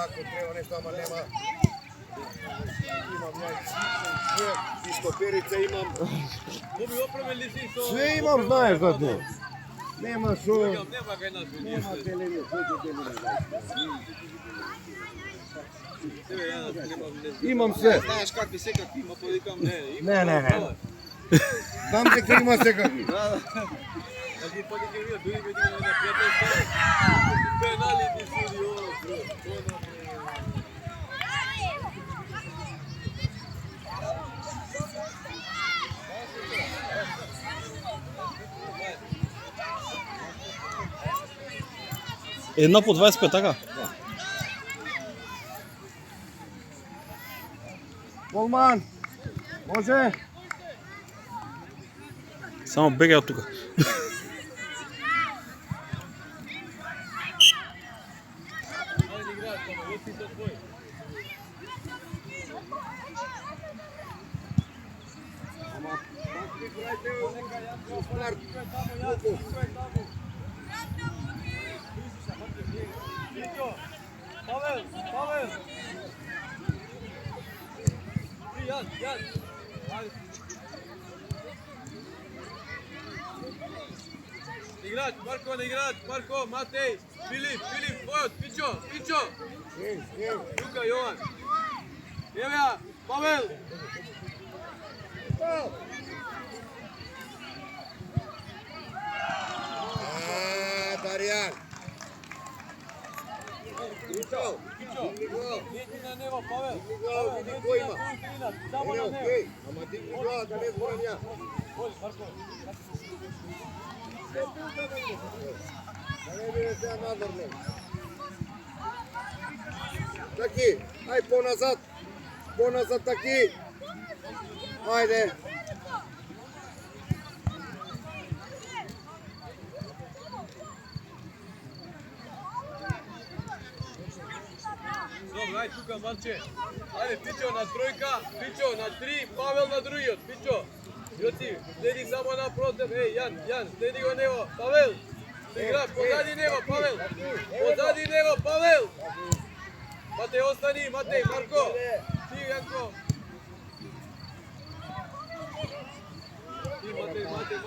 Ako treba nešto, ama nema. Imam ja i stoperice imam. Sve imam, znaš da ne. Nema šo. Nema televizor, sve će televizor. Imam sve. Znaš kakvi se kakvi ima, podikam ne. Ne. Znam te kad ima sve kakvi. Da. Kad ti podikam vidio, drugi vidio na prijateljstvu. Penali ti sudi ovo, bro. Една по 25, така? Голман, може? Само бегај од тука. Pavel! Jan! Igrač, Marko, Matej, Filip, hod, Pićo! Luka, Jovan! Evo ja, Pavel! Darijan! Pićo! Nijeti na nebo, Pavel! Vidi ko ima! Samo na nebo! Ama ti glava, da ne zvonim ja! Marko! Da ne bih se ja nadornim! Taki, aj ponazad taki! Ajde! Dobro, ajde tuka, Marče. Ajde, Pićo na trojka, Pićo na 3, Pavel na drugi od, Pićo. Joci, sledi samo na protiv, ej, Jan, sledi go Nevo, Pavel. Igrač, pozadi Nevo, Pavel. Matej, ostani, Marko. Ti, Janko. Ti,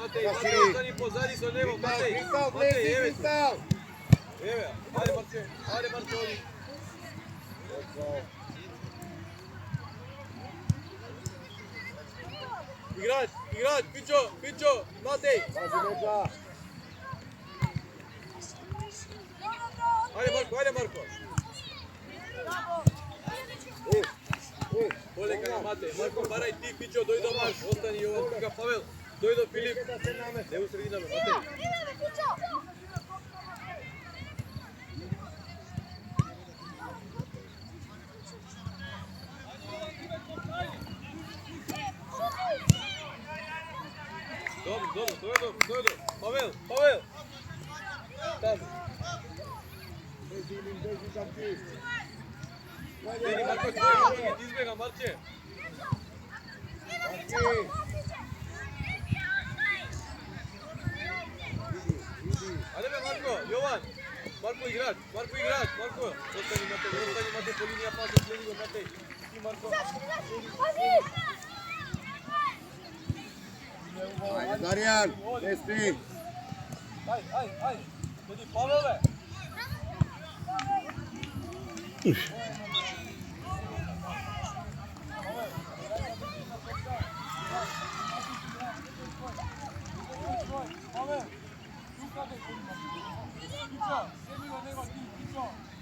Matej, ostani pozadi sa Nevo, Matej, evo. Evo, ajde Marče, ovdje. Igrač, Pićo, Matej. Ajde Marko. Bolje kada Matej. Marko, baraj ti, Pićo, doj do Marko. Ostani Jovan, tuka, Pavel. Doj do Filip. Ne u sredinama, Matej. Dobro. Pavel. Tamo. Vedi Marko, ti izbjega, Marče. Ajde be Marko, Jovan. Marko igrač. Ostani Matej po linija pasa, sledi go Matej. Ti Marko. Ajde, Darijan, ne spi. Ajde. Sledi Pavele.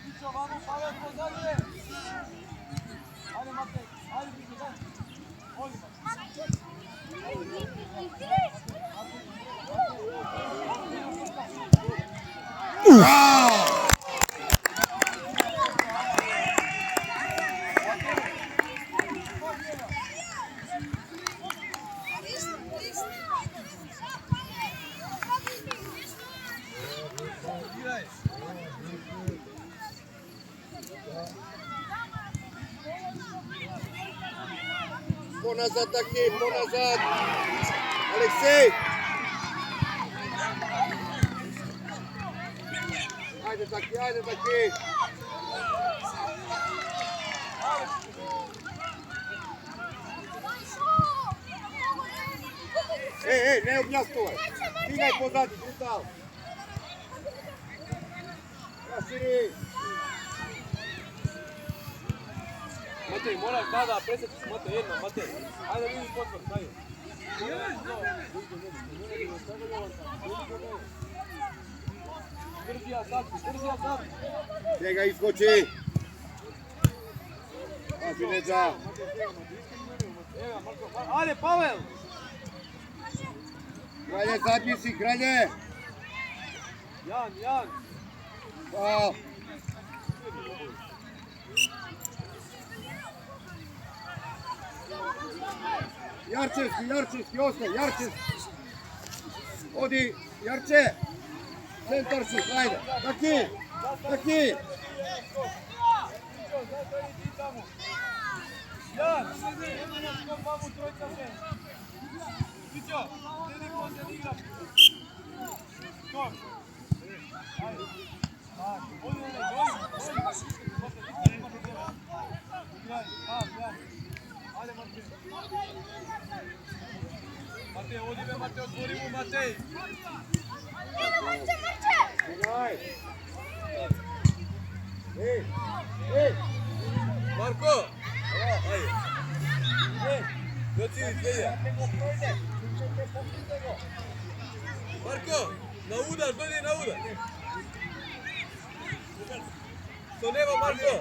Pićo, vamo, Pavel, pozadije. Ajde, Matej, ajde, Pićo, daj. Oliver. Поназад, таки, поназад. Алексей! Ajde taki, ajde taki! Ej, ne objasnovaj! Stigaj pozadi, brutal! Raširi! Matej, moraš tada, presjetiš Matej, jedna, Matej. Ajde vidi potvor, daj. Drži Asad. Njega iskoči! Pazi leđa! Ajde, Pavel! Kralje, zadnji si, kralje! Jan! Faul! Jarčevski, ostaj, Jarčevski! Odi, Jarče! Centar si, ajde, taki! Jan, mamu trojka se. Pićo, sledi posljednji igrač. Skok. Ajde. Odi onaj, Ajde, Matej, odi me, Matej, otvori mu, Matej. Stigaj! Ej! Marko! Ajde. Doći mi Svedja. Marko, na udar, dođi na udar. To nema Marko.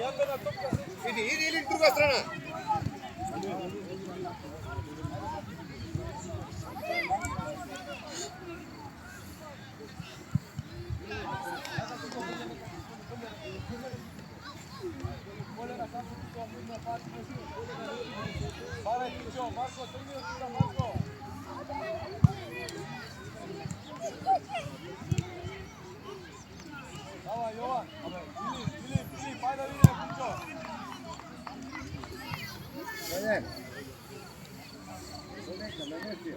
Jandana topka. Idi, druga strana! Marko, Marko. Давай, Jovan. Filip, ajde vidimo, Pićo. Kralje! Neka, namesti.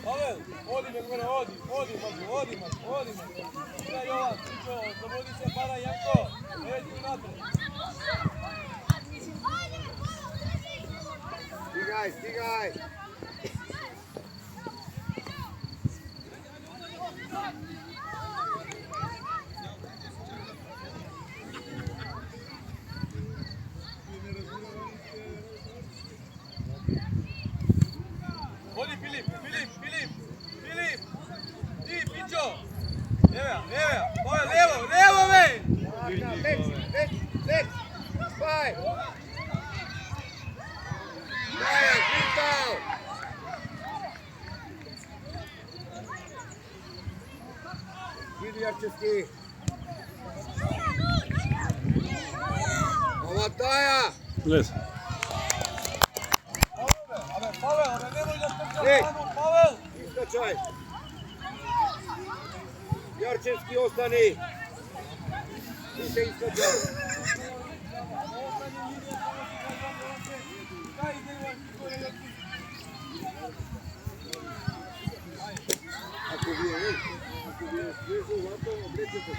Pavel, odi me gore, odi, Ida Jovan, Pićo, oslobodi se, para Janko, neđi unatrag. Stigaj! Odi Filip! Ti, Pićo! Evo, Pavel, levo, me! Let's! Five! Maja, Kristav! Idi Jarčevski! Ovataja! Gled. Pavel, nemoj da trčaš Ej! manu, Pavel! Iskačaj! Jarčevski, ostani! Ti se iskačaj! Ako vi je svežo ovako, oblecite.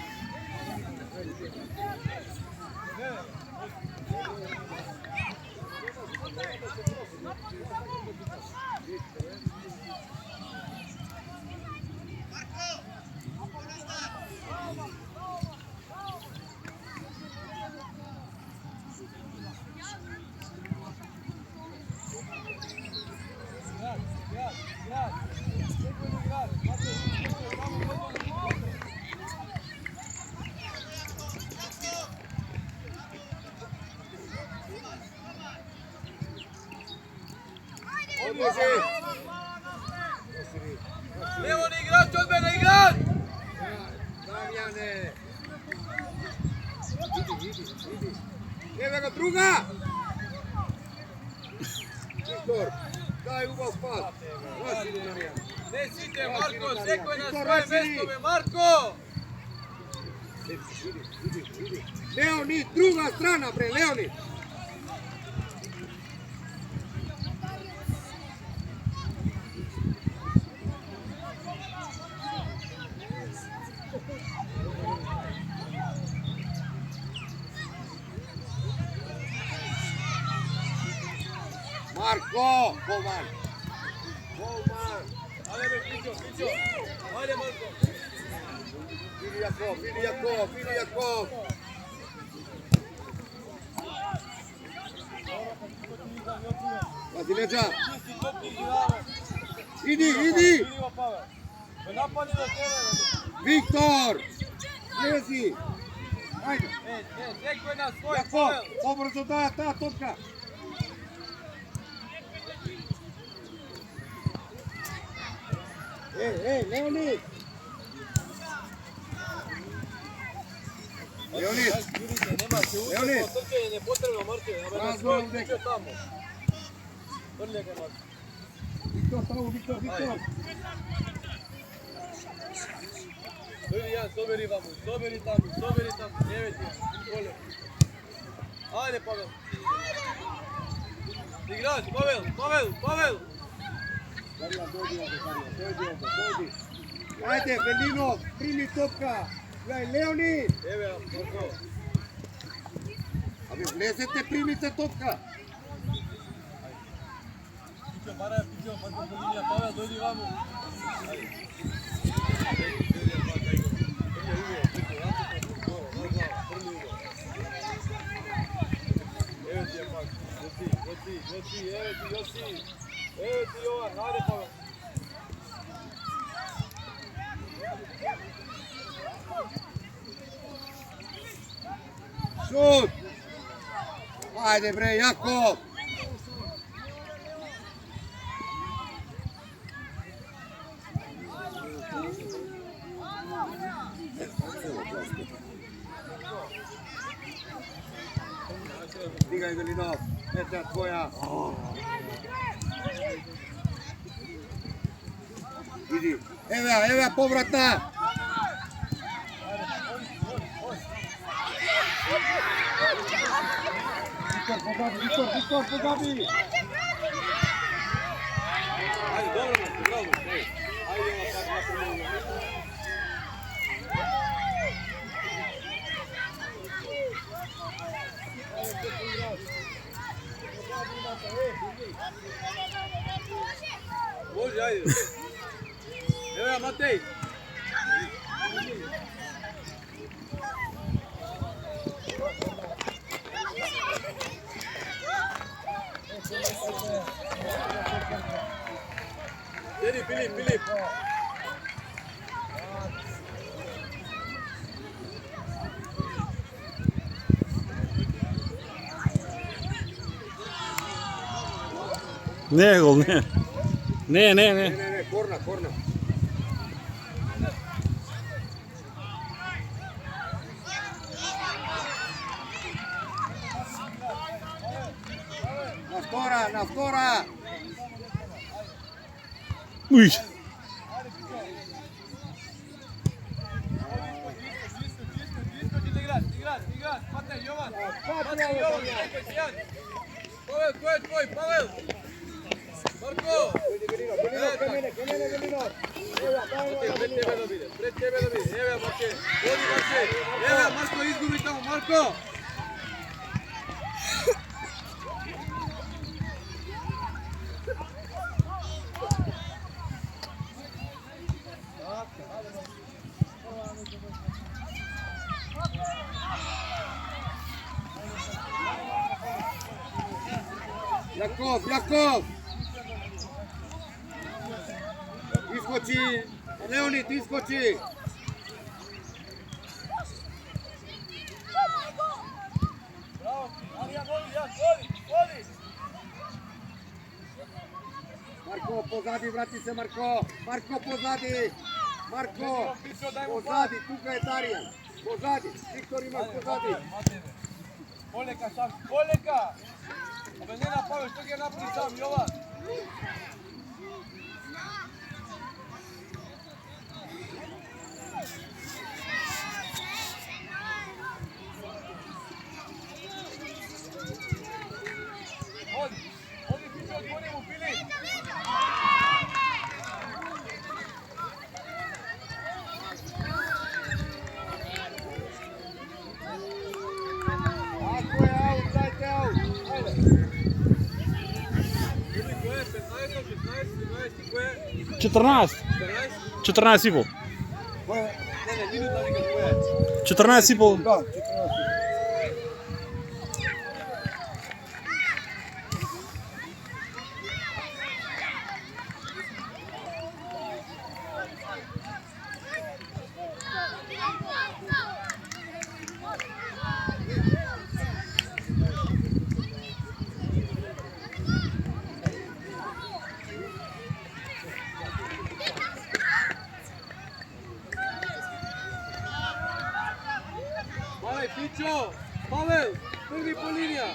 Odloži! Nemo ni igrač od mene, igrač! Damjane! Idi. Evo ga druga! Viktor, daj ubav pas. Vaši Damjan. Ne site, Marko, seko je na svoje mestove, Marko! Idi. Leonid, druga strana bre, Leonid. Marko, golman. Ajde me, Pićo. Ajde, Marko. Vidi Jakov. Pazi leđa. Idi. Napadi do tebe. Viktor, lezi. Ajde. Seko je na svoj, Jakov, Pavel. obrzo daja ta topka. Ej, Leonid. Leonid. Nema se uzeti, trčanje je potrebno, Marko. Ja me svoj Pićo tamo. Vrlje ga, Marko. Viktor. Vidi Jan, soberi tamo. Deveti, gole. Ajde, Pavel. Igrač, Pavel. Dođi. Ajde, Velinov, primi topka. Gledaj, Leonid. Evo, Marko. A vi vlezete, primite topka. Pićo, Marko Polinija, Pavel, dojdi vamo. Evo ti je pak, Josi, evo ti Jovan, ajde Pavel. Šut. Ajde bre, Jakov. Stigaj Velinov, metra tvoja. Idi, evo povratna. Viktor, pogabi. Ajde, dobro Marko, bravo. Ajde, Jovan, pak napravimo. Može, ajde. Evo ja, Matej. Sjedi, Filip. Ne, gol, ne. Ne. Ne, korna. Na skora. Uj. Čisto, igrač. Matej, Jovan. Čekaj si, Jan. Pavel, ko je tvoj? Pavel. Marko. Velinov. Pred tebe da vidi. Evo Matej. Vodi Matej. Evo Marko, izgubi tamo. Marko. Jakov! Iskoči! Leonid, iskoči! позади, врати се Марко. Марко позади. Марко, позади, тука е Даријан. Позади, Виктор имаш позади. Полека сам, полека! Абе не напавиш, што ќе направи сам, Јован? Оди, Фичо, отвори му, Филип! Ако е аут, дайте аут. Ајде. Или кој е? 15, 16, 17, кој е? 14. 14? 14 и пол. Не, минута вика кој е? 14 и пол. Да, 14. Мале, Фичо! Павел! Први по линија!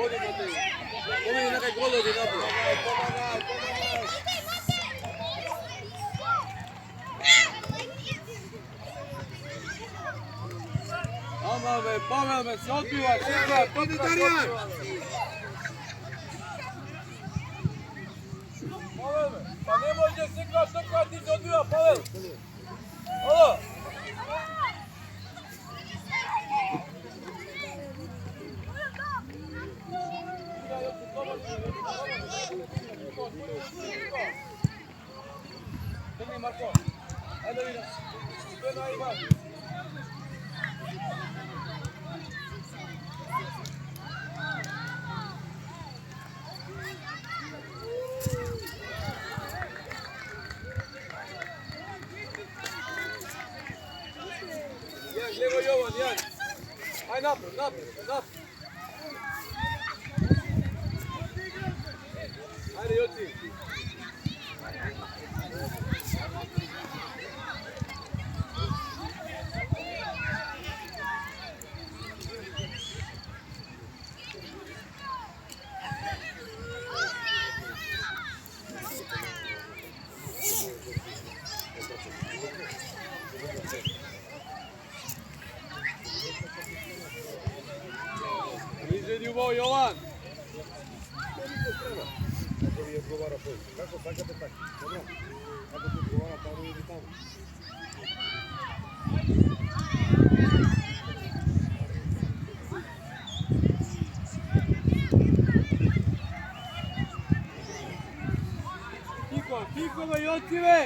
Оди, Матеј! Оди некај гол оди напред! Ама бе, Павел ме се одбива! Оди, Даријан! Павел бе! Па не може сега што кога ти се одбива, Павел! Ало! Тргни, Марко! Ајде видам! Тој на Иван! Јан, лево Јован, Јан! Ај напред, напред, напред! Ајде, Јоци! Изреди убаво Јован! Како ви одговара тој? Како сакате така? Добро. Како ти одговара таму или таму? Тихо, тихо бе, Јоци бе!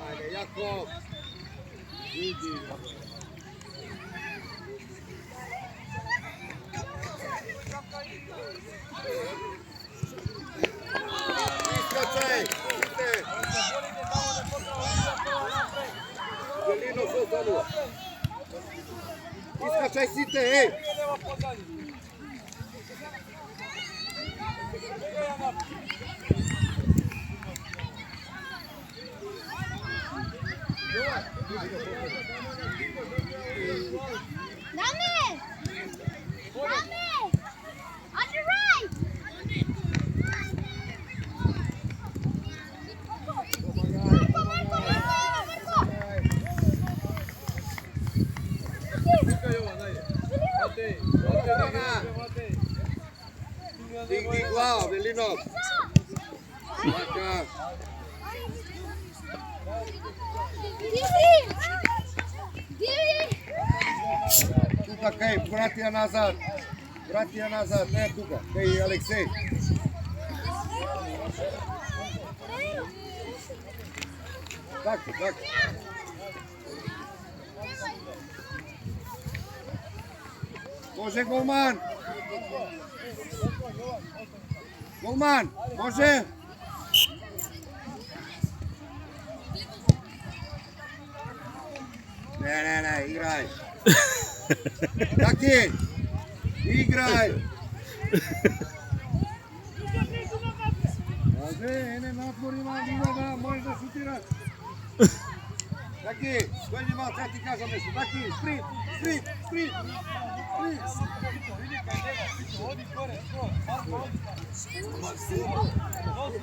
Ајде, Јаков. Иди. Искачај! Ите! Делино со долу. Искачај сите, еј! Нема позади. Бегај ја напред. Dame! On your right! Вика Јован, ајде. Матеј, Матеј. Дигни глава, Велинов. Така. Тука кај, врати ја назад. Врати ја назад, не тука. Кај Алексеј. Така, така. Може голман. Голман, може. Не, играј. Таки, играј. Може, ене надвор има лига да можеш да шутираш. Таки, дојди малце, ја ти кажам нешто. Таки, спринт, спринт, спринт, спринт. Оди горе, скоро. Марко, оди.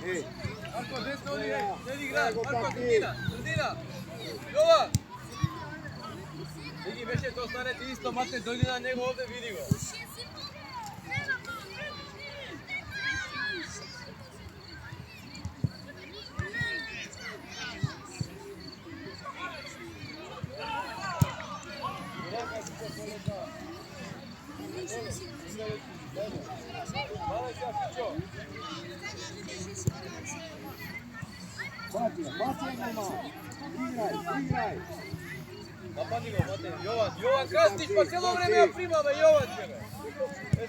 Ей, Марко, десно оди, не играš. Марko, sredina, sredina. Jovan! Vidi, veće to stanete isto, Mate, dojdi na njega ovdje, vidi go. Baci nema. Igraj, igraj. Napadi go, Mate. Jovan, kasniš, pa cijelo vreme ja primam, Jovan će me.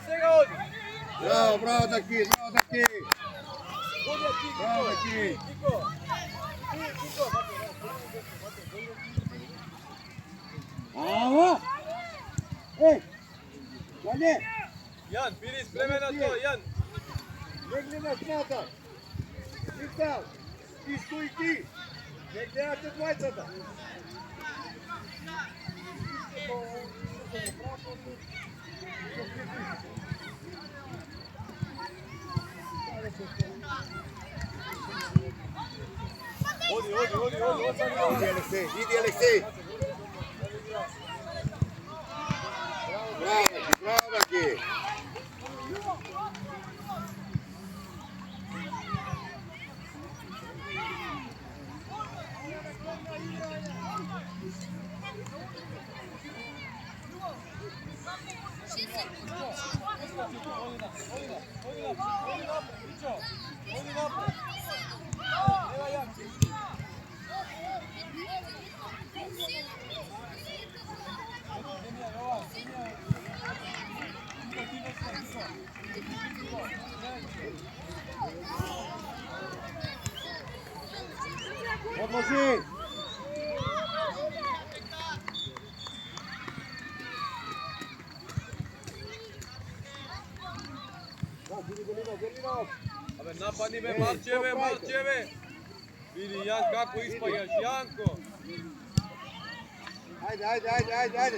Svega odi. Bravo, bravo Taki, bravo Taki. Odi ti, Bravo Taki. Kiko. Kiko, Ava! Ej, dalje. Jan, bili spremen na to, Jan. Ne gledaš natak. Viktor, ti stoji ti. Ne gledate dvajcata. Odi. Idi Aleksej, idi Aleksej. Bravo Taki. Odloži. Abe, napadi me, Marčeve. Vidi, Jan, kako ispajaš, Janko. Ajde,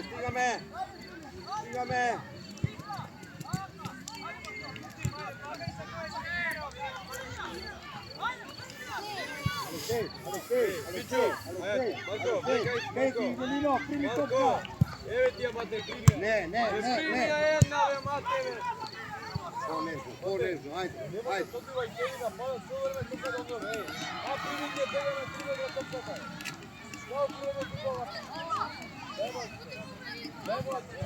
stiga me. Aleksej. Marko, bekaj, Marko. Evo ti je, Mate, primi. Ne. Primi ja jedna, Mate. Ponežno, ajde. To ti ovaj Kevina, pada sve vreme to kada ono, ej. A primi ti je tebe na krivo da to pokaj. Kao prvo krivo. Nemojte.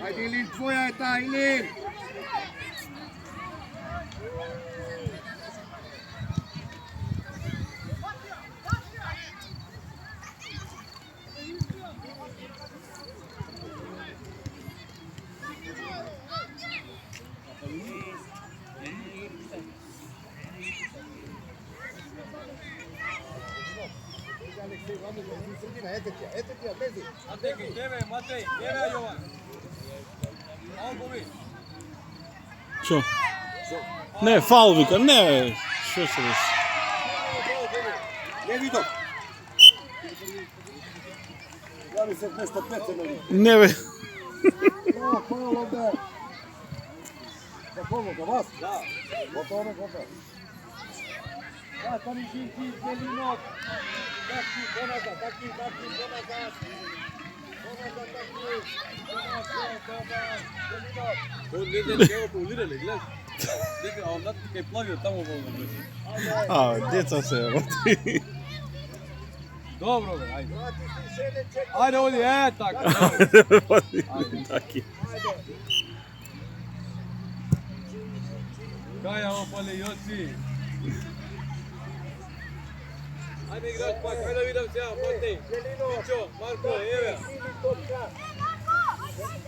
Ajde Ilin, tvoja je ta, Ilin. Eto ti ja, bezi. Matej, tebe, Jovan. Albovi. Čo? Ne, faul vika, ne. Što se desi? Ne vidim. Ja mi se nešto pece ne vidim. Ne ve. Faul ovde. Za koga, za vas? Da. Gotovo. Da, to mi ti Zelinov. Taki, ponazad. On ne znam evo polirali, gledaj. A on kad je plavio tamo volno. A, djeca se, evo ti. Dobro, ajde. Ajde ovdje, tako. Taki. Kaja opali Joci. Ajde igrač, pa kaj da vidim se ja, Matej. Pićo, Marko, Eve.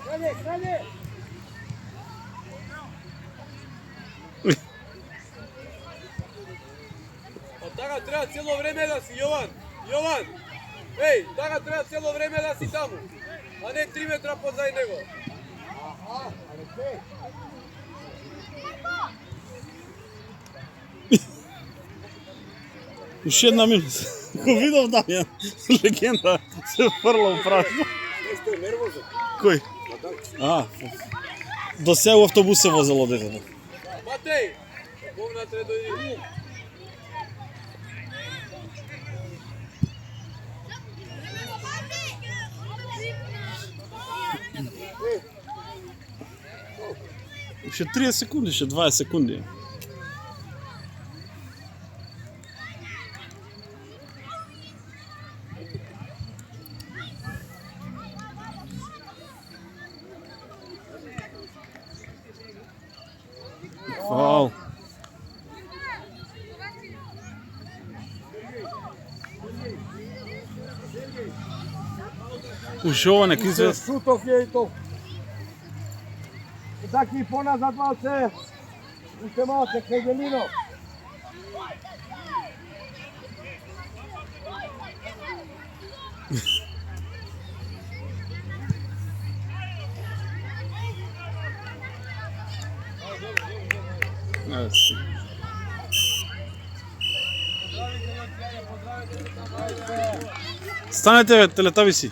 Kralje, kralje! Od taka treba cijelo vreme da si, Jovan. Jovan! Ej, taka treba cijelo vreme da si tamo. A ne 3 metra pozaj nego. Aha, ali okej. Уште една минута. Го видов Дамјан, легенда, се фрла у празно. Нешто е нервозен. Кој? А, до сега у автобус се возело детето. Matej! Bogna treba dojdi. Уште 30 секунди, уште 20 секунди. Фаул. Уште ова нека извест. Шутов je i to. Taki ponazad malce. Уште малце, Хегелино. Станете, бе, телетависи.